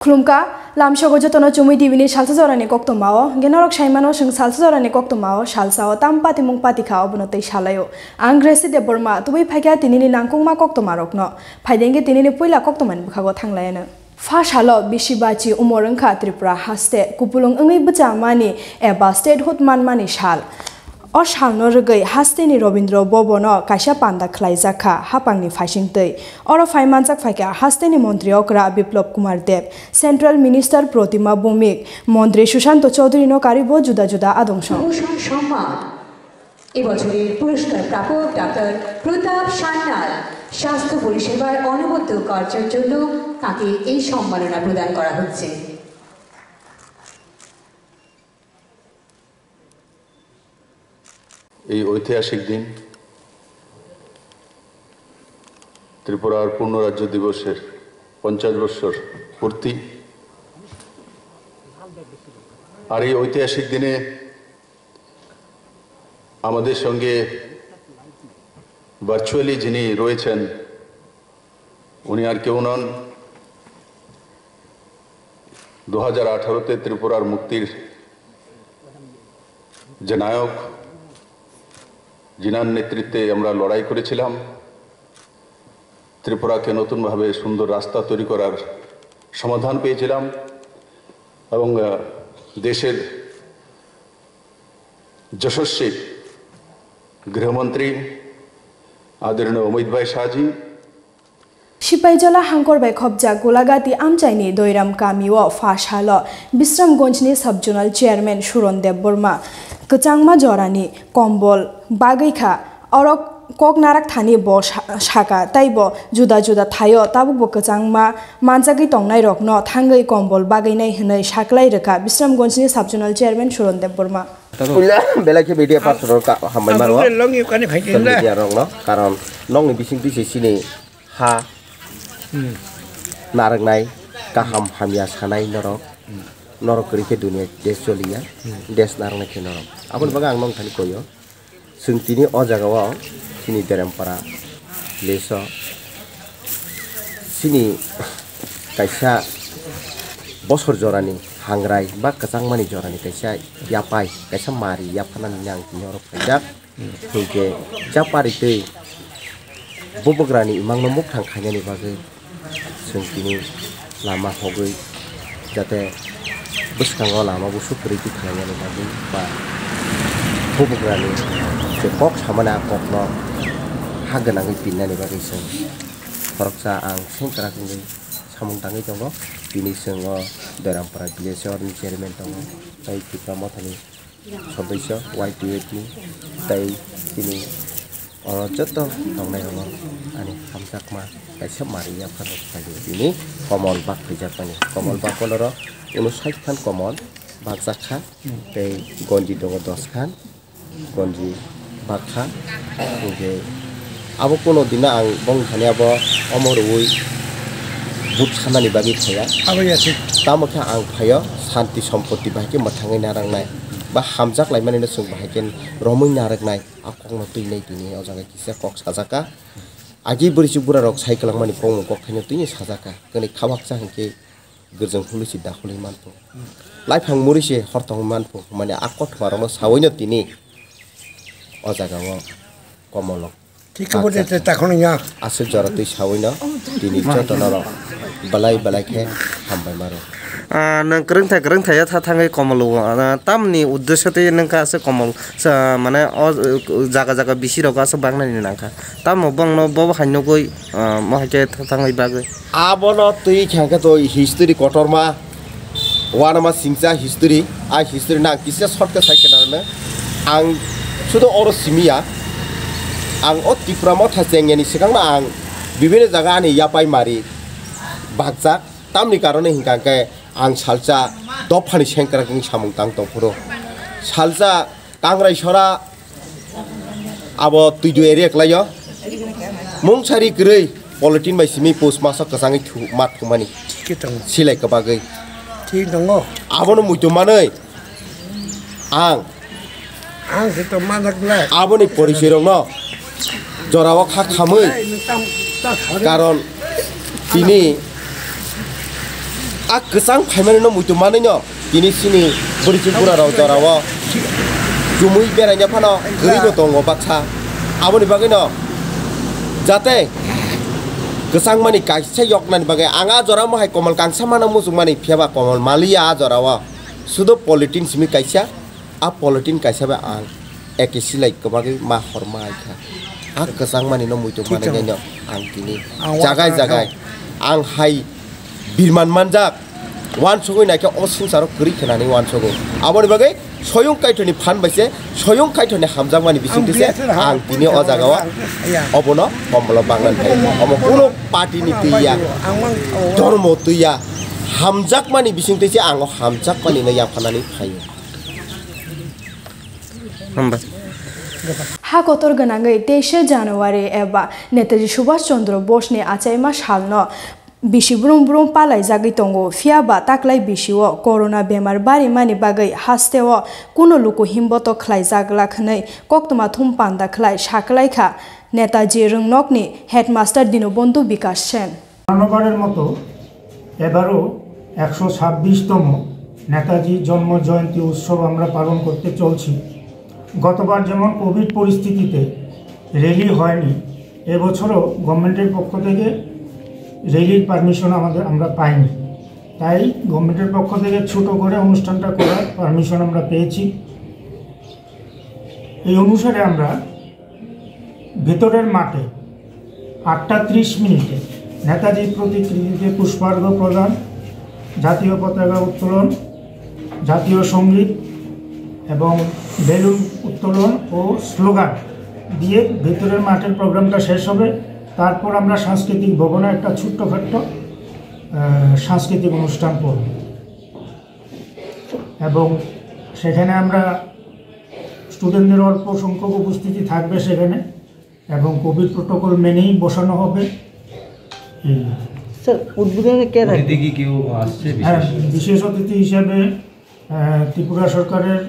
Klumka, Lamshogo Jotono Chumui Divini Salsa Jorani Koktwma, Genorok Shaimano Shing Salsa Jorani Koktwma, Salsa, Tampati Mungpatika, Bonote Shalayo, and Gracy Debbarma, to be Paga Tinini Nankuma Koktwma Rokno, Padenge Tinini Pula Koktwman Bukago Tanglana. Fashalo Bishibachi Umoranka Tripura Haste, Kupulung Ungi Butamani, Eba Statehood Manmani Shal. Oshal Norgay Hasteni Robindro Bobono, Kasha Panda Klaizaka, Hapangni Fashingtay, or a 5 months of Faka, Hasteni Montriokra, Biplop Kumar Deb, Central Minister Protima Bumik, Mondre Shushanto Chodrino Karibo Juda Juda Adongshon. এবছরের পুরস্কার প্রাপক doctor প্রতাপ সান্যাল স্বাস্থ্য পরিষেবার অনবদ্য কার্যের জন্য তাকে এই সম্মাননা প্রদান করা হচ্ছে। এই ঐতিহাসিক দিন ত্রিপুরার পূর্ণ রাজ্য দিবসের 50 বছর পূর্তি আর এই ঐতিহাসিক দিনে আমাদের সঙ্গে ভার্চুয়ালি যিনি রয়েছেন উনি আর কেউ নন 2018 তে ত্রিপুরার মুক্তির যে নায়ক जिनार नेतृत्वे আমরা লড়াই করেছিলাম ত্রিপুরাকে নতুনভাবে সুন্দর রাস্তা তৈরি করার সমাধান পেয়েছিলাম এবং দেশের যশস্বী গৃহমন্ত্রী আদরণীয় অমিত ভাই Shahji Sipaijala Hangkor by Khobja Golagati Amchaini Doiram Kamiwo Fashalo Bisramgonjni Subjonal Chairman Shuron Debbarma Koktwma Jorani Kombol Bagaika Orok Kok Narak Thani Bo Shaka Taibo Juda Juda Thayo Tabu Koktwma Manjagi Tongnai Rokno Thangai Kombol Bagainai Hinai Shaklai Reka Bisramgonjni Subjonal Chairman Shuron Debbarma Pula belaki media pastor ka hamai marwa media rong no karon long ni bising ti sini ha narangnai kaham hamia sanai norok norok kerike dunia des jolia des narangnai ke norok abon baga ang nong thani koyo sung tini o jaga wa sini Debbarma leso sini kaisa bosor jorani hangrai ba kachangmani jorani kaisa yapai kaisa mari yapanan yang tinyorok kajak hege japari tei bobograni imangno muk thangkhani bagai sungtini lama hogoi jate buskango lama busu priti khani bagai ba bobograni je kok samana kokno haganangi pinnani bagai sung koroksa ang sengkara kungi samung tangi jongo bini sengo Debbarma Village ni chairman tongo tai kita mothani sodasya YTAT tai ini joto tongnai rongo ani hamjakma kaisa maria phanok thagi ini komol bak prijapani komol bak koloro 59 khan komol bakjak khan tai gonji dongo 10 khan gonji bakha oge abo kono dina ang bong thani abo omor oi बुट खामानि बागै थाया आबायासि तामखा आं फायो शान्ति सम्पत्ति बाहायके मथाङै नारांनाय बा हामजाक लाइमानैनो जों बाहायके रमै नारगनाय आकंनो तैनाय दिनि अजागा किसे कक साजाका आगि बरिसि बुरा रक साइकलांमानि कम कखैनो तैनि साजाका गनै खाबाक जाहंके गोजों हुलुसि दाखलै मानपो लाइफां मुरिसि हरतं मानपो माने आकटमा रनो सावैनो दिनि अजागाव कमलक ठीक है तो तखनी या आसे जरा तै सावैनो दिनि जतनर balai balai ke hambai maro nang kereng thaya tha thangai komolo tamni uddesho te nang ka se komol mane jaga jaga bisi roga se bangnai ni nangka tam bangno bobo hanyo goi mohake thangai bagai abono tui khangka to history kotorma wanama singcha history a history na kisa shortcut saikena na ang sudo oro simia ang o tipramo thachengeni sikangna ang bibine jaga ani yapai mari bakjak tamni karone hingkake ang salsa dopani sengkara king samung tang tongpuro salsa kangrai sora abo tuidu area klayo mungsari grei politin bai simi post masa kasangi thu mat khumani silai ka bagai thik dongo abono muito manai ang seto manak la aboni porisirong no jorawa kha khamui karon tini आ गोसां फाइमानो मुइतो मानैनो दिनै सिनि बरिचिपुरा राव जराव जुमुई बेरायनो फानो गैबो दङ बाक्सा आबोनि बागैनो जाते गोसां मानि काइसा यकनानि बागै आङा जरा माहाय कमल कांसा मानो मुजुं मानि फियाबा कमल मालिया जराव सुदो पलिटिन सिमि काइसा आ पलिटिन काइसा बा आं एके सिलाइ कबागै मा हरमा आइखा आ गोसां मानि न मुइतो मानैनो आं दिनै जागाय आं हाय बिरमान मानजाक वान सगै नायखे असिन सारो करि खेनानै वान सगो आबोनि बागै सयं काइथनि फान बायसे सयं काइथनि हामजां मानि बिसिंतिसे आं दिनै अ जागावा अबनो कमल बांगान थाय अम कोनो पार्टीनि तैया धर्म तैया हामजाक मानि बिसिंतिसे आं हामजाक मानि न याफानानै फायो हा कतर गनाङै 23 जानुवारि एबा नेताजी सुभाष चन्द्र बसनि आचाइमा सालनो बिसि ब्रुं ब्रुं पालाय जागै दंगो फियाबा ताकलाय बिसिओ कोरोना बेमार बारि मानि बागै हास्तेओ कुनो लुकु हिम्बत खलाय जागलाखनै कोक्तमा थुमपान्दा खलाय साकलायखा नेताजी रंनकनि हेडमास्टार दीनबन्धु विकास सेन অন্যবারের মতো এবারও 126তম নেতাজি জন্ম জয়ন্তী উৎসব আমরা পালন করতে চলছি। গতবার যেমন কোভিড পরিস্থিতিতে র্যালি হয়নি, এবছরও গভর্নমেন্টের পক্ষ থেকে র্যালির পারমিশন আমরা পাইনি, তাই গভর্নমেন্টের পক্ষ থেকে ছোট করে অনুষ্ঠানটা করার পারমিশন আমরা পেয়েছি। এই অনুসারে আমরা ভেতরের মাঠে 8:30 নেতাজির প্রতিকৃতিতে পুষ্পার্ঘ প্রদান, জাতীয় পতাকা উত্তোলন, জাতীয় সঙ্গীত এবং বেলুন উত্তোলন ও স্লোগান দিয়ে ভেতরের মাঠের প্রোগ্রামটা শেষ হবে। তারপর আমরা সাংস্কৃতিক ভবনে একটা ছোট্টখাট্ট সাংস্কৃতিক অনুষ্ঠান করব এবং সেখানে আমরা স্টুডেন্টদের অল্প সংখ্যক উপস্থিতি থাকবে সেখানে এবং কোভিড প্রোটোকল মেনেই বসানো হবে। স্যার উদ্বোধনে কে থাকবে? কেউ আসছে? হ্যাঁ, বিশেষ অতিথি হিসেবে ত্রিপুরা সরকারের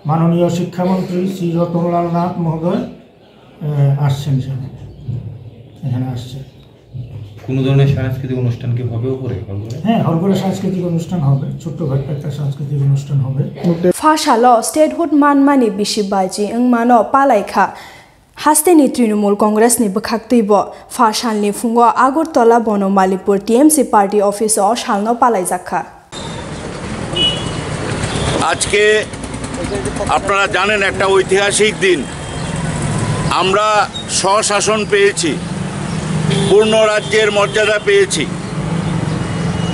মাননীয় শিক্ষামন্ত্রী শ্রী রতনলাল নাথ মহোদয় আসছেন, এখানে আসছে। কোনো ধরনের সাংস্কৃতিক অনুষ্ঠান কি হবে উপরে? হ্যাঁ, হল করে সাংস্কৃতিক অনুষ্ঠান হবে, ছোট্টখাট্ট একটা সাংস্কৃতিক অনুষ্ঠান হবে। ফাশালো স্টেটহুড মানমানি বিশি बायजि मानो पालायखा हास्तेनि तृणमूल कांग्रेसनि बखाक्तैब फाशालनि फुङाव Agartala Banamalipur TMC party office सालनो पालायजाखा। আজকে আপনারা জানেন একটা ঐতিহাসিক দিন, আমরা স্বশাসন পেয়েছি, পূর্ণ রাজ্যের মর্যাদা পেয়েছি।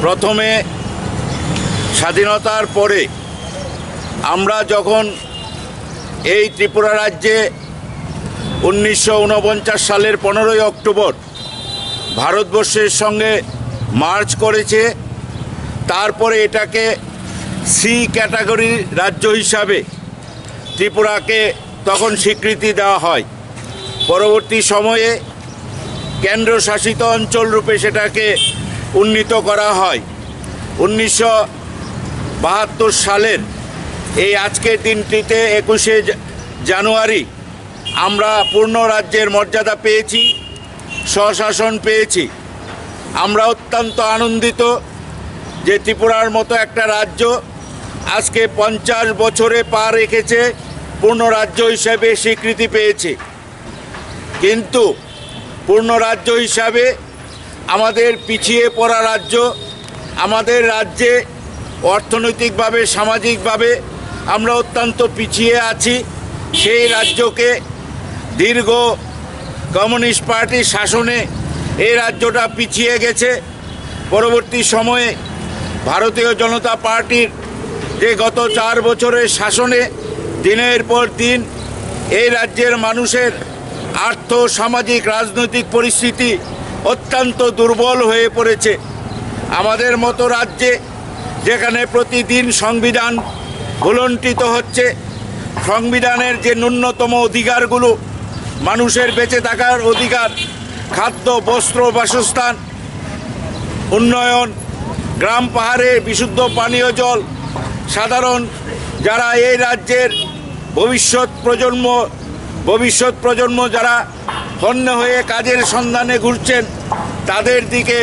প্রথমে স্বাধীনতার পরে আমরা যখন এই ত্রিপুরা রাজ্যে 1949 সালের 15ই অক্টোবর ভারতবর্ষের সঙ্গে মার্চ করেছে, তারপরে এটাকে সি ক্যাটাগরি রাজ্য হিসাবে ত্রিপুরাকে তখন স্বীকৃতি দেওয়া হয়। পরবর্তী সময়ে কেন্দ্রশাসিত অঞ্চল রূপে সেটাকে উন্নীত করা হয়। 1972 সালের এই আজকের দিনটিতে 21শে জানুয়ারি আমরা পূর্ণ রাজ্যের মর্যাদা পেয়েছি, স্বশাসন পেয়েছি। আমরা অত্যন্ত আনন্দিত যে ত্রিপুরার মতো একটা রাজ্য আজকে 50 বছরে পা রেখেছে, পূর্ণ রাজ্য হিসাবে স্বীকৃতি পেয়েছে। কিন্তু পূর্ণ রাজ্য হিসাবে আমাদের পিছিয়ে পড়া রাজ্য, আমাদের রাজ্যে অর্থনৈতিকভাবে সামাজিকভাবে আমরা অত্যন্ত পিছিয়ে আছি। সেই রাজ্যকে দীর্ঘ কমিউনিস্ট পার্টির শাসনে এই রাজ্যটা পিছিয়ে গেছে। পরবর্তী সময়ে ভারতীয় জনতা পার্টির যে গত 4 বছরের শাসনে দিনের পর দিন এই রাজ্যের মানুষের আর্থ সামাজিক রাজনৈতিক পরিস্থিতি অত্যন্ত দুর্বল হয়ে পড়েছে। আমাদের মতো রাজ্যে যেখানে প্রতিদিন সংবিধান ভুলণ্ঠিত হচ্ছে, সংবিধানের যে ন্যূনতম অধিকারগুলো মানুষের বেঁচে থাকার অধিকার, খাদ্য, বস্ত্র, বাসস্থান, উন্নয়ন, গ্রাম পাহাড়ে বিশুদ্ধ পানীয় জল, সাধারণ যারা এই রাজ্যের ভবিষ্যৎ প্রজন্ম যারা হন্য হয়ে কাজের সন্ধানে ঘুরছেন তাদের দিকে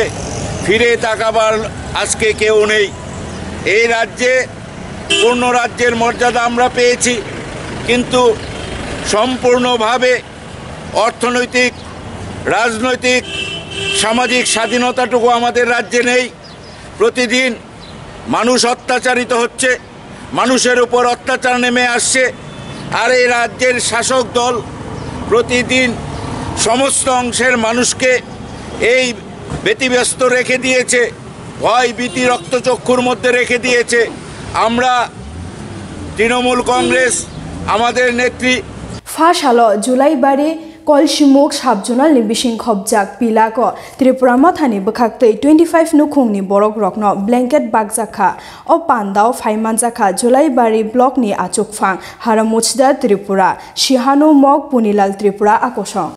ফিরে তাকাবার আজকে কেউ নেই। এই রাজ্যে পূর্ণ রাজ্যের মর্যাদা আমরা পেয়েছি, কিন্তু সম্পূর্ণভাবে অর্থনৈতিক, রাজনৈতিক, সামাজিক স্বাধীনতাটুকু আমাদের রাজ্যে নেই। প্রতিদিন মানুষ অত্যাচারিত হচ্ছে, মানুষের উপর অত্যাচার নেমে আসছে। আর এই রাজ্যের শাসক দল প্রতিদিন সমস্ত অংশের মানুষকে এই ব্যতিব্যস্ত রেখে দিয়েছে, ভয় ভীতি রক্তচক্ষুর মধ্যে রেখে দিয়েছে। আমরা তৃণমূল কংগ্রেস আমাদের নেত্রী ফাশালো জুলাই বারে কলসিমুক subzonal ni bising khobjak pilako Tripura mathani bwkhaktei 25 nukhungni borok rokno blanket bakjakha o pandao phaimanjakha Julaibari block ni achukphang Haramuchda Tripura Shihanu Mok Punilal Tripura akosong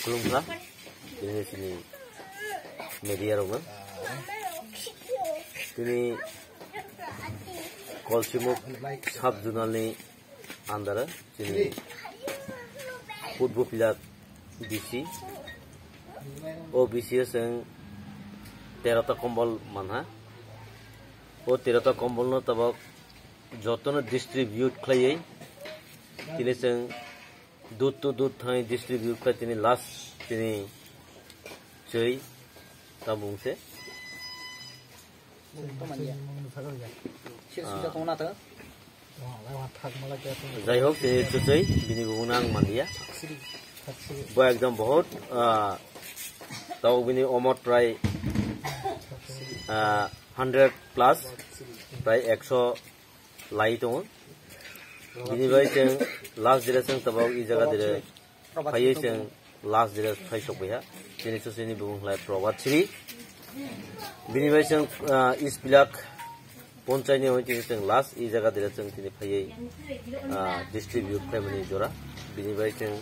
Kulumra ini sini media roga ini Kolsimuk subzonal ni andara sini Putbu Pilat BC O BC sing 13টা কম্বল মানহা ও 13টা কম্বল ন তবক যতন distribute খাইয়ে তিনি song দুধ থাই distribute খাই তিনি last তিনি চই তা বুংছে যাই হোক চুচই বিনি বুনা আং মানিয়া বো একদম বহুত তাও বিনি অমর প্রায় 100 প্লাস প্রায় 100 লাই দङ বিনি বাই जों लास्ट डिरेक्शन तबाव इ जगह दिरे फायै जों लास्ट डिरेक्शन फायसबैहा दिनै ससेनि बुंलाय प्रभातश्री बिनि बाय जों इस्ट बिलाक পঞ্চায়েত হইতে जों लास्ट इ जगह दिरे जों दिनै फायै डिस्ट्रिबिउट खालामनि जरा बिनि बाय जों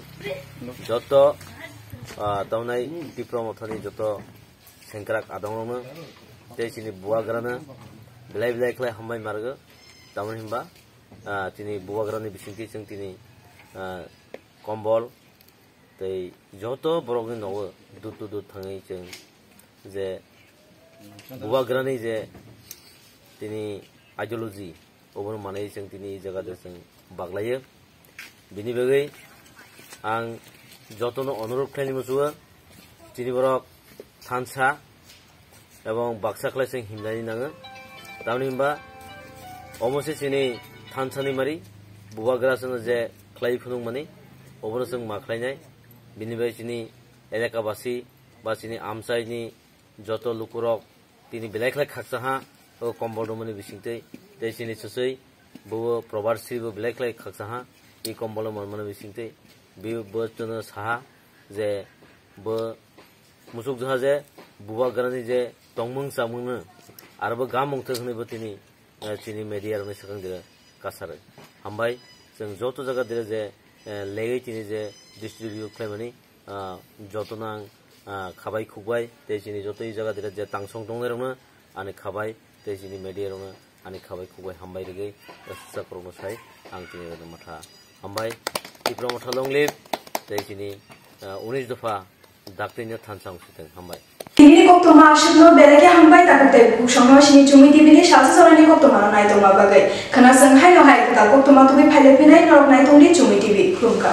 যত दावनाय डिप्लोमाथनि যত सेंक्राक आदङनो तेसिनि बुवाग्रानो बिलाइ बिलाइ खालाय हामबाय मार्ग दामन हिमबा তিনি বুয়াগ্রানি বিসিংতি जों তিনি কম্বল তৈ যত বরগনি নও দুধ থাङै जों যে বুয়াগ্রানি যে তিনি আইডিयोलॉजी ওবর মানে जों তিনি এই জায়গাতে जों বাগলাयो বিনি বাগै आं যতনো অনুরোধ খাইনি মুসুয়া তিনি বরক থানসা এবং বাক্সা খালাই जों হিমনানি নাङो दामन हिमबा অমসে চিনি थानसानि मारी बुवाग्रासनो जे क्लाइ फुनुं माने अबनो जों माख्लायनाय बिनिबाय चिनि एलेकाबासि बा चिनि आमसाइनि जत लुकुरक तिनि बिलाइख्लाय खाकसाहा ओ कम्बलदमनि बिसिंतै तेसिनि सुसै बो प्रबारसिबो बिलाइख्लाय खाकसाहा इ कम्बल मनमनि बिसिंतै बे बचनो साहा जे बो मुसुक जहा जे बुवाग्रानि जे तंमंग सामुंनो आरोबो गामंथो होनैबो तिनि चिनि मेडियारनि सखांदिरा कासार हामबाय जों जत जायगा दिरे जे लेगै तिनि जे डिस्ट्रिबिउट खालामनि जतना खाबाय खुबाय तेसिनि जतै जायगा दिरे जे तांसं दंनेरनो आनि खाबाय तेसिनि मेडियारनो आनि खाबाय खुबाय हामबाय रेगै साकरनो साय आं तिनि माथा हामबाय तिप्रा माथा लंलिब तेसिनि 19 दफा दाक्तिनि थानसां सिथं हामबाय Kini Koktwma ashibno belege hambai takate bushongno shini Chumui tibini Salsa Jorani Koktwma nai tongma bagai kana sang hai no hai ta Koktwma tubi phaile pinai norok nai tongli Chumui tibi khumka